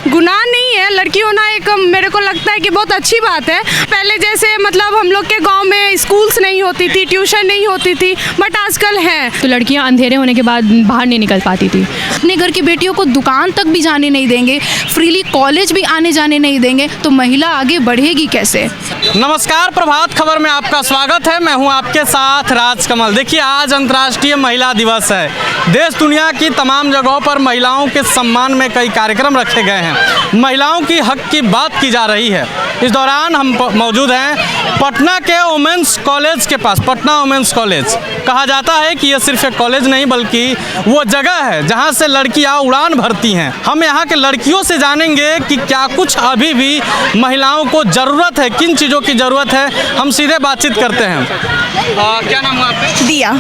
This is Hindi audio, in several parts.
गुनाह नहीं है, लड़की होना एक मेरे को लगता है कि बहुत अच्छी बात है। पहले जैसे मतलब हम लोग के गांव में स्कूल्स नहीं होती थी, ट्यूशन नहीं होती थी, बट आजकल है। तो लड़कियां अंधेरे होने के बाद बाहर नहीं निकल पाती थी। अपने घर की बेटियों को दुकान तक भी जाने नहीं देंगे, फ्रीली कॉलेज भी आने जाने नहीं देंगे, तो महिला आगे बढ़ेगी कैसे? नमस्कार, प्रभात खबर में आपका स्वागत है। मैं हूं आपके साथ राजकमल। देखिए, आज अंतर्राष्ट्रीय महिला दिवस है। देश दुनिया की तमाम जगहों पर महिलाओं के सम्मान में कई कार्यक्रम रखे गए हैं। महिलाओं की हक की बात की जा रही है। इस दौरान हम मौजूद हैं पटना के वुमेंस कॉलेज के पास। पटना वुमेंस कॉलेज कहा जाता है कि यह सिर्फ एक कॉलेज नहीं बल्कि वो जगह है जहां से लड़कियां उड़ान भरती हैं। हम यहां के लड़कियों से जानेंगे कि क्या कुछ अभी भी महिलाओं को ज़रूरत है, किन चीज़ों की ज़रूरत है। हम सीधे बातचीत करते हैं। क्या नाम है आपका? दिया।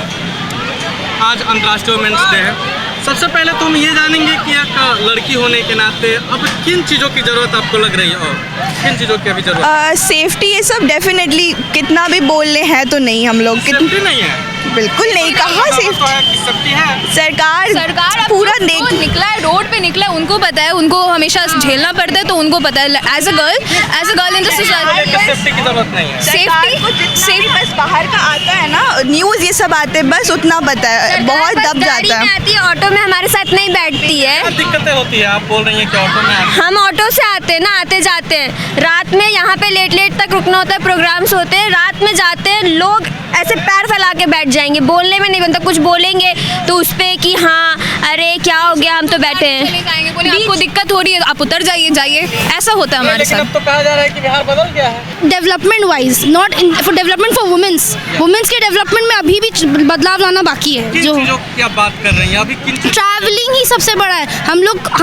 आज अंतर्राष्ट्रीय वुमेंस डे है। सबसे पहले तो हम ये जानेंगे कि एक लड़की होने के नाते अब किन चीज़ों की ज़रूरत आपको लग रही है और किन चीज़ों की अभी ज़रूरत? सेफ्टी, ये सब डेफिनेटली कितना भी बोल ले है तो नहीं, हम लोग सेफ्टी नहीं है, बिल्कुल नहीं। कहाँ सेफ्टी है? सरकार पूरा निकला है, रोड पे निकला है, उनको पता है, उनको हमेशा झेलना पड़ता है, तो उनको पता है। As a girl in the society safety की जरूरत नहीं है। सेफ्टी बस बाहर का आता है ना, न्यूज़ ये सब आते हैं, बस उतना पता है। बहुत दब जाता है। आती है, ऑटो में हमारे साथ नहीं बैठती है। क्या दिक्कतें होती है? आप बोल रही हैं कि ऑटो में हम ऑटो से आते हैं ना, आते जाते हैं। रात में यहाँ पे लेट तक रुकना होता है, प्रोग्राम्स होते हैं, रात में जाते हैं लोग ऐसे पैर फैला के बैठ जाएंगे, बोलने में नहीं बनता। कुछ बोलेंगे तो उस पे कि हाँ अरे क्या हो गया, हम तो बैठे हैं। आपको दिक्कत हो रही है, आप उतर जाइए, ऐसा होता है हमारे लेकिन साथ। अब तो कहा जा रहा है कि बिहार बदल गया है। Development wise, not for development for womens के डेवलपमेंट में अभी भी बदलाव लाना बाकी है। किन चीज़ों की आप बात कर रही हैं अभी? किन ट्रैवलिंग ही सबसे बड़ा है। हम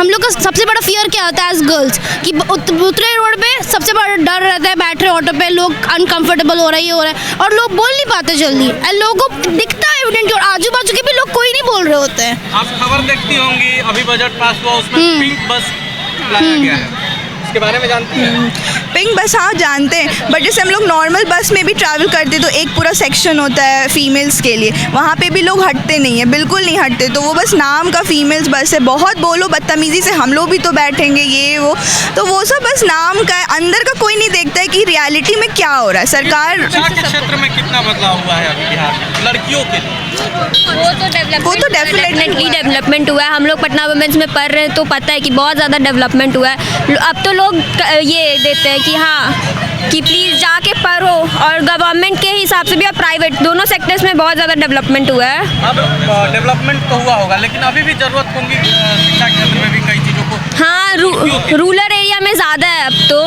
लोग का सबसे बड़ा फियर क्या होता है एज गर्ल्स कि उतरे रोड पे सबसे बड़ा डर रहता है, बैठ रहे ऑटो पे लोग अनकंफर्टेबल हो रहा है और लोग बोल नहीं पाते जल्दी। लोगों को दिखता है एविडेंट, और आजू बाजू के भी लोग कोई नहीं बोल रहे होते हैं। आप खबर देखती होंगी, अभी बजट पास हुआ, उसमें पिंक बस लाया गया है, इसके बारे में जानती हैं? पिंक बस हाँ जानते हैं, बट जैसे हम लोग नॉर्मल बस में भी ट्रैवल करते तो एक पूरा सेक्शन होता है फीमेल्स के लिए, वहाँ पे भी लोग हटते नहीं है, बिल्कुल नहीं हटते। तो वो बस नाम का फीमेल्स बस है। बहुत बोलो बदतमीज़ी से हम लोग भी तो बैठेंगे, ये वो, तो वो सब बस नाम का है, अंदर का कोई नहीं देखता है कि रियलिटी में क्या हो रहा है। सरकार के क्षेत्र में कितना बदलाव हुआ है अभी बिहार में लड़कियों के लिए? वो तो डेफिनेटली डेवलपमेंट हुआ है। हम लोग पटना वुमेन्स में पढ़ रहे हैं तो पता है कि बहुत ज़्यादा डेवलपमेंट हुआ है। अब तो लोग ये देते हैं कि हाँ कि प्लीज़ जाके पढ़ो, और गवर्नमेंट के हिसाब से भी और प्राइवेट दोनों सेक्टर्स में बहुत ज़्यादा डेवलपमेंट हुआ है। अब डेवलपमेंट तो हुआ होगा, लेकिन अभी भी ज़रूरत होगी शिक्षा क्षेत्र में भी कई चीज़ों को। हाँ, रूरल एरिया में ज़्यादा है। अब तो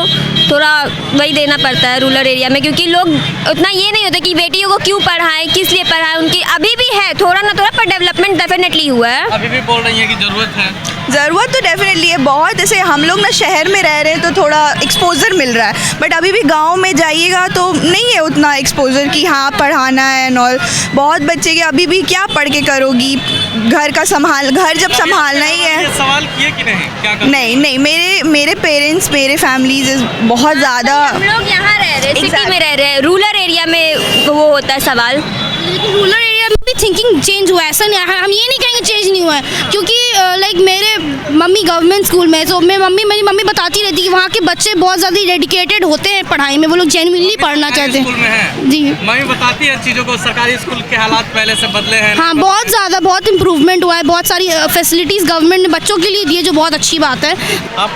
थोड़ा वही देना पड़ता है रूरल एरिया में, क्योंकि लोग उतना ये नहीं होता कि बेटियों को क्यों पढ़ाएं, किस लिए पढ़ाएं। उनकी अभी भी है थोड़ा ना थोड़ा, पर डेवलपमेंट डेफिनेटली हुआ है। अभी भी बोल रही है कि ज़रूरत है। ज़रूरत तो डेफिनेटली है बहुत। जैसे हम लोग ना शहर में रह रहे हैं तो थोड़ा एक्सपोजर मिल रहा है, बट अभी भी गांव में जाइएगा तो नहीं है उतना एक्सपोजर कि हाँ पढ़ाना है और बहुत बच्चे के अभी भी क्या पढ़ के करोगी, घर जब संभालना ही है। सवाल किए कि नहीं? क्या नहीं, मेरे पेरेंट्स, मेरे फैमिलीज बहुत ज़्यादा। हम लोग यहाँ रह रहे हैं, सिटी में रह रहे हैं, रूरल एरिया में वो होता है सवाल। लेकिन रूरल एरिया में भी थिंकिंग चेंज हुआ है, ऐसा नहीं, हम ये नहीं कहेंगे चेंज नहीं हुआ है, क्योंकि लाइक मेरे मम्मी गवर्नमेंट स्कूल में, तो मेरी मम्मी बताती रहती कि वहाँ के बच्चे बहुत ज़्यादा डेडिकेटेड होते हैं पढ़ाई में, वो लोग जेन्युइनली पढ़ना चाहते हैं। जी, मम्मी बताती है चीज़ों को। सरकारी स्कूल के हालात पहले से बदले हैं। हाँ, बहुत ज़्यादा, बहुत इम्प्रूवमेंट हुआ है। बहुत सारी फैसिलिटीज़ गवर्नमेंट ने बच्चों के लिए दी है, जो बहुत अच्छी बात है। आप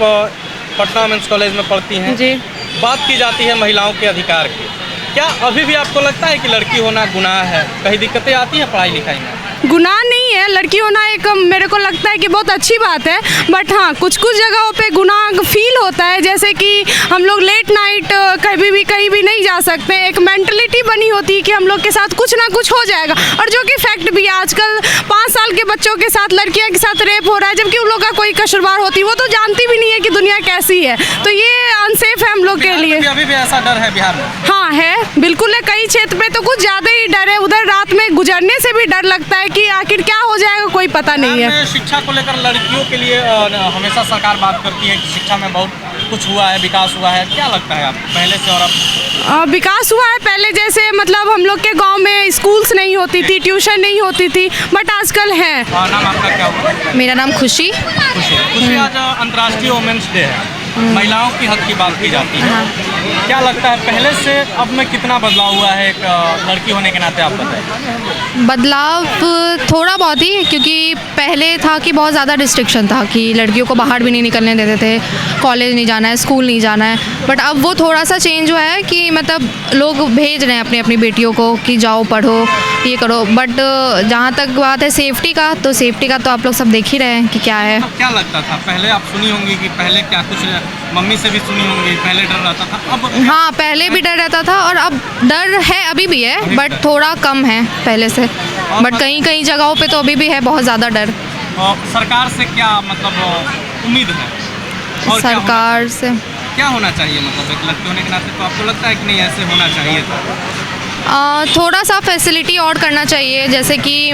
पटना वुमेंस कॉलेज में पढ़ती हैं जी। बात की जाती है महिलाओं के अधिकार की। क्या अभी भी आपको लगता है कि लड़की होना गुनाह है? कहीं दिक्कतें आती हैं पढ़ाई लिखाई में? गुनाह नहीं है, लड़की होना एक मेरे को लगता है कि बहुत अच्छी बात है, बट हाँ कुछ जगहों पे गुनाह फील होता है। जैसे कि हम लोग लेट नाइट कहीं भी नहीं जा सकते। एक मेंटलिटी बनी होती है कि हम लोग के साथ कुछ ना कुछ हो जाएगा, और जो कि फैक्ट भी है। आजकल 5 साल के बच्चों के साथ, लड़कियों के साथ रेप हो रहा है, जबकि उन लोग का कोई कसूरवार होती है, वो तो जानती भी नहीं है कि दुनिया कैसी है। तो ये अनसेफ है हम लोग के लिए। अभी भी ऐसा डर है बिहार में? हाँ है, बिल्कुल है। कई क्षेत्र में तो कुछ ज़्यादा ही डर है। उधर रात में गुजरने से भी डर लगता है कि आखिर क्या हो जाएगा, कोई पता नहीं है। शिक्षा को लेकर लड़कियों के लिए हमेशा सरकार बात करती है कि शिक्षा में बहुत कुछ हुआ है, विकास हुआ है। क्या लगता है आप पहले से और अब विकास हुआ है पहले जैसे, मतलब हम लोग के गांव में स्कूल्स नहीं होती थी, ट्यूशन नहीं होती थी, बट आजकल है। नाम आपका क्या हुआ? मेरा नाम खुशी। खुशी, आज अंतर्राष्ट्रीय वुमेन्स डे है, महिलाओं की हक की बात की जाती है। क्या लगता है पहले से अब में कितना बदलाव हुआ है, एक लड़की होने के नाते आप बताएं। बदलाव थोड़ा बहुत ही, क्योंकि पहले था कि बहुत ज़्यादा रिस्ट्रिक्शन था कि लड़कियों को बाहर भी नहीं निकलने देते थे, कॉलेज नहीं जाना है, स्कूल नहीं जाना है। बट अब वो थोड़ा सा चेंज हुआ है कि मतलब लोग भेज रहे हैं अपनी अपनी बेटियों को कि जाओ पढ़ो, ये करो। बट जहाँ तक बात है सेफ्टी का, तो सेफ्टी का तो आप लोग सब देख ही रहे हैं कि क्या है। क्या लगता था पहले, आप सुनी होंगी कि पहले क्या कुछ, मम्मी से भी सुनी होंगी पहले डर रहता था, अब हाँ पहले भी डर रहता था और अब डर है, अभी भी है, बट थोड़ा कम है पहले से। बट कहीं कहीं जगहों पे तो अभी भी है बहुत ज़्यादा डर। और सरकार से क्या मतलब उम्मीद है? और सरकार से क्या होना चाहिए, मतलब एक लड़की होने के नाते तो आपको लगता है कि नहीं ऐसे होना चाहिए था? थोड़ा सा फैसिलिटी और करना चाहिए, जैसे कि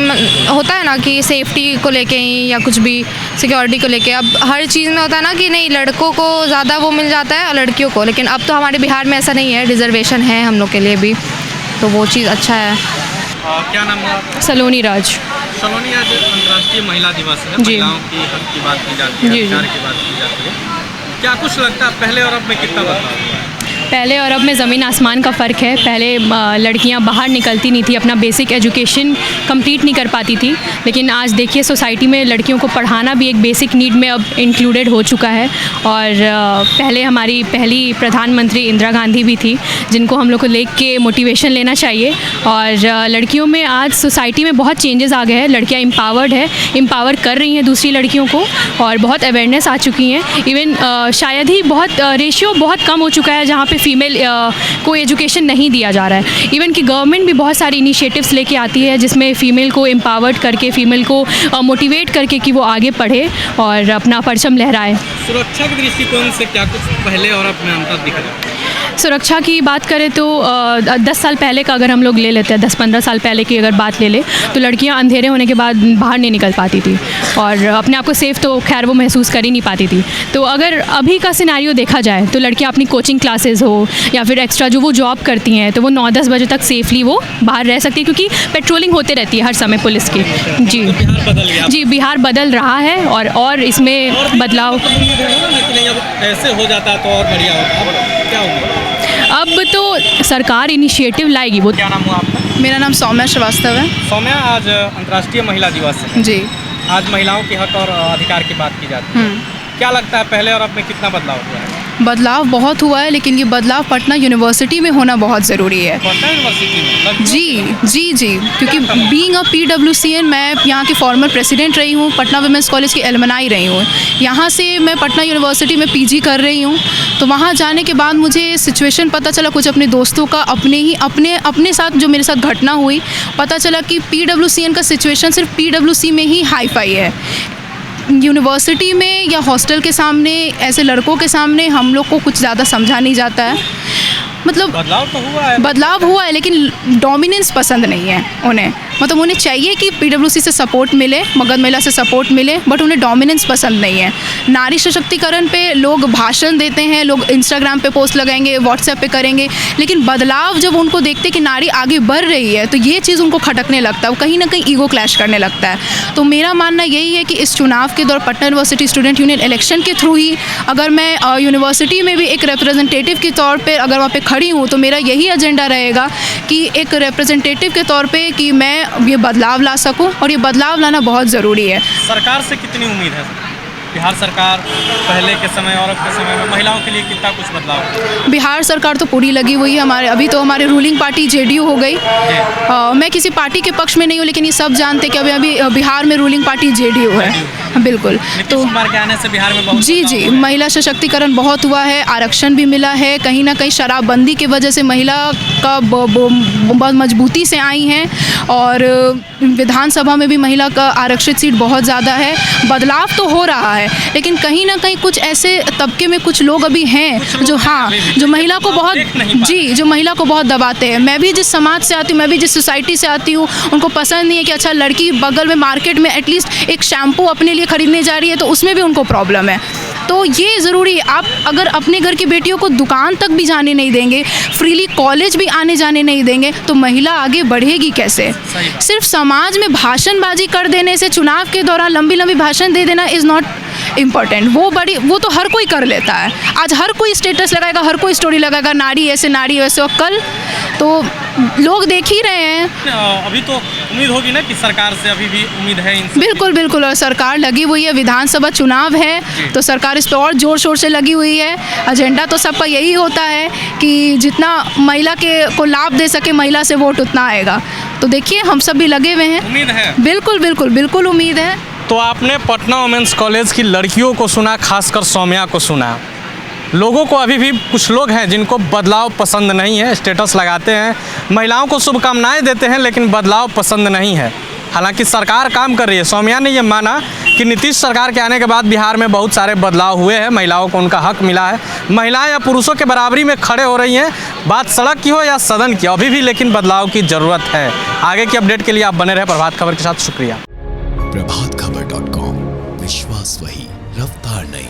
होता है ना कि सेफ्टी को लेके ही या कुछ भी सिक्योरिटी को लेके। अब हर चीज़ में होता है ना कि नहीं लड़कों को ज़्यादा वो मिल जाता है और लड़कियों को, लेकिन अब तो हमारे बिहार में ऐसा नहीं है, रिजर्वेशन है हम लोग के लिए भी, तो वो चीज़ अच्छा है। क्या नाम है? सलोनी राज। सलोनी, आज अंतर्राष्ट्रीय महिला दिवस है, जी। महिलाओं की हक की बात की जाती है, जी, जी। अधिकार की बात की जाती है। क्या कुछ लगता है पहले और अब में कितना बदलाव हुआ है? पहले और अब में ज़मीन आसमान का फ़र्क है। पहले लड़कियां बाहर निकलती नहीं थी, अपना बेसिक एजुकेशन कंप्लीट नहीं कर पाती थी, लेकिन आज देखिए सोसाइटी में लड़कियों को पढ़ाना भी एक बेसिक नीड में अब इंक्लूडेड हो चुका है। और पहले हमारी पहली प्रधानमंत्री इंदिरा गांधी भी थी, जिनको हम लोग को देख के मोटिवेशन लेना चाहिए। और लड़कियों में आज सोसाइटी में बहुत चेंजेस आ गए हैं, लड़कियाँ एम्पावर्ड है, एम्पावर कर रही हैं दूसरी लड़कियों को, और बहुत अवेयरनेस आ चुकी हैं। इवन शायद ही बहुत रेशियो बहुत कम हो चुका है जहाँ पे फीमेल को एजुकेशन नहीं दिया जा रहा है। इवन कि गवर्नमेंट भी बहुत सारी इनिशिएटिव्स लेके आती है जिसमें फ़ीमेल को एम्पावर्ड करके, फ़ीमेल को मोटिवेट करके कि वो आगे पढ़े और अपना परचम लहराए। सुरक्षा के दृष्टिकोण से क्या कुछ पहले और अब में अंतर दिख रहा है? सुरक्षा की बात करें तो 10 साल पहले का अगर हम लोग ले लेते हैं, 10-15 साल पहले की अगर बात ले ले, तो लड़कियां अंधेरे होने के बाद बाहर नहीं निकल पाती थी और अपने आप को सेफ़ तो खैर वो महसूस कर ही नहीं पाती थी। तो अगर अभी का सिनेरियो देखा जाए तो लड़कियां अपनी कोचिंग क्लासेस हो या फिर एक्स्ट्रा जो वो जॉब करती हैं, तो वो 9-10 बजे तक सेफली वो बाहर रह सकती है, क्योंकि पेट्रोलिंग होते रहती है हर समय पुलिस की। जी जी, बिहार बदल रहा है और इसमें बदलाव ऐसे हो जाता तो और बढ़िया होता। क्या होगा अब तो सरकार इनिशिएटिव लाएगी। वो क्या नाम हुआ आपका? मेरा नाम सौम्या श्रीवास्तव है। सौम्या, आज अंतर्राष्ट्रीय महिला दिवस है, जी। आज महिलाओं के हक और अधिकार की बात की जाती है। क्या लगता है पहले और अब में कितना बदलाव हुआ है? बदलाव बहुत हुआ है, लेकिन ये बदलाव पटना यूनिवर्सिटी में होना बहुत ज़रूरी है। पटना यूनिवर्सिटी में जी, क्योंकि बीइंग अ PWCN, मैं यहाँ की फॉर्मर प्रेसिडेंट रही हूँ, पटना वुमेंस कॉलेज की एलमनाई रही हूँ। यहाँ से मैं पटना यूनिवर्सिटी में PG कर रही हूँ, तो वहाँ जाने के बाद मुझे सिचुएशन पता चला, कुछ अपने दोस्तों का अपने साथ जो मेरे साथ घटना हुई, पता चला कि PWCN का सिचुएशन सिर्फ PWC में ही हाई फाई है। यूनिवर्सिटी में या हॉस्टल के सामने ऐसे लड़कों के सामने हम लोग को कुछ ज़्यादा समझा नहीं जाता है। मतलब बदलाव हुआ है लेकिन डोमिनेंस पसंद नहीं है उन्हें। मतलब उन्हें चाहिए कि PWC से सपोर्ट मिले, मगध महिला से सपोर्ट मिले, बट उन्हें डोमिनेंस पसंद नहीं है। नारी सशक्तिकरण पे लोग भाषण देते हैं, लोग इंस्टाग्राम पे पोस्ट लगाएंगे, व्हाट्सएप पे करेंगे, लेकिन बदलाव जब उनको देखते कि नारी आगे बढ़ रही है तो ये चीज़ उनको खटकने लगता है, वो कहीं ना कहीं ईगो क्लैश करने लगता है। तो मेरा मानना यही है कि इस चुनाव के दौर Patna university student union election के थ्रू ही अगर मैं यूनिवर्सिटी में भी एक रिप्रेजेंटेटिव के तौर पर अगर वहाँ पर खड़ी हूँ, तो मेरा यही एजेंडा रहेगा कि एक रिप्रेजेंटेटिव के तौर पे कि मैं ये बदलाव ला सकूं, और ये बदलाव लाना बहुत ज़रूरी है। सरकार से कितनी उम्मीद है? बिहार सरकार पहले के समय और अब के समय में महिलाओं के लिए कितना कुछ बदलाव? बिहार सरकार तो पूरी लगी हुई है हमारे, अभी तो हमारे रूलिंग पार्टी JDU हो गई। मैं किसी पार्टी के पक्ष में नहीं हूँ, लेकिन ये सब जानते कि अभी बिहार में रूलिंग पार्टी JDU है। बिल्कुल। तो कुमार के आने से बिहार में बहुत जी महिला सशक्तिकरण बहुत हुआ है, आरक्षण भी मिला है, कहीं ना कहीं शराबबंदी की वजह से महिला का बहुत मजबूती से आई हैं, और विधानसभा में भी महिला का आरक्षित सीट बहुत ज़्यादा है। बदलाव तो हो रहा है, लेकिन कहीं ना कहीं कुछ ऐसे तबके में कुछ लोग अभी हैं जो महिला को बहुत दबाते हैं। मैं भी जिस समाज से आती हूँ, मैं भी जिस सोसाइटी से आती हूँ, उनको पसंद नहीं है कि अच्छा लड़की बगल में मार्केट में एटलीस्ट एक शैम्पू अपने लिए ख़रीदने जा रही है तो उसमें भी उनको प्रॉब्लम है। तो ये ज़रूरी है। आप अगर अपने घर की बेटियों को दुकान तक भी जाने नहीं देंगे, फ्रीली कॉलेज भी आने जाने नहीं देंगे, तो महिला आगे बढ़ेगी कैसे? सिर्फ समाज में भाषणबाजी कर देने से, चुनाव के दौरान लंबी लंबी भाषण दे देना इज़ नॉट इम्पॉर्टेंट। वो तो हर कोई कर लेता है। आज हर कोई स्टेटस लगाएगा, हर कोई स्टोरी लगाएगा, नारी ऐसे नारी वैसे, और कल तो लोग देख ही रहे हैं। अभी तो उम्मीद होगी ना कि सरकार से अभी भी उम्मीद है इन बिल्कुल बिल्कुल, और सरकार लगी हुई है, विधानसभा चुनाव है तो सरकार इस पर और ज़ोर शोर से लगी हुई है। एजेंडा तो सबका यही होता है कि जितना महिला को लाभ दे सके महिला से, वोट उतना आएगा। तो देखिए हम सब भी लगे हुए हैं, उम्मीद है। बिल्कुल बिल्कुल बिल्कुल उम्मीद है। तो आपने पटना वुमेंस कॉलेज की लड़कियों को सुना, खासकर सौम्या को सुना। लोगों को अभी भी कुछ लोग हैं जिनको बदलाव पसंद नहीं है, स्टेटस लगाते हैं, महिलाओं को शुभकामनाएं देते हैं, लेकिन बदलाव पसंद नहीं है। हालांकि सरकार काम कर रही है। सौम्या ने ये माना कि नीतीश सरकार के आने के बाद बिहार में बहुत सारे बदलाव हुए हैं, महिलाओं को उनका हक मिला है, महिलाएं या पुरुषों के बराबरी में खड़े हो रही हैं। बात सड़क की हो या सदन की, अभी भी लेकिन बदलाव की ज़रूरत है। आगे की अपडेट के लिए आप बने रहे प्रभात खबर के साथ। शुक्रिया। प्रभातखबर.com, विश्वास वही, रफ्तार नहीं।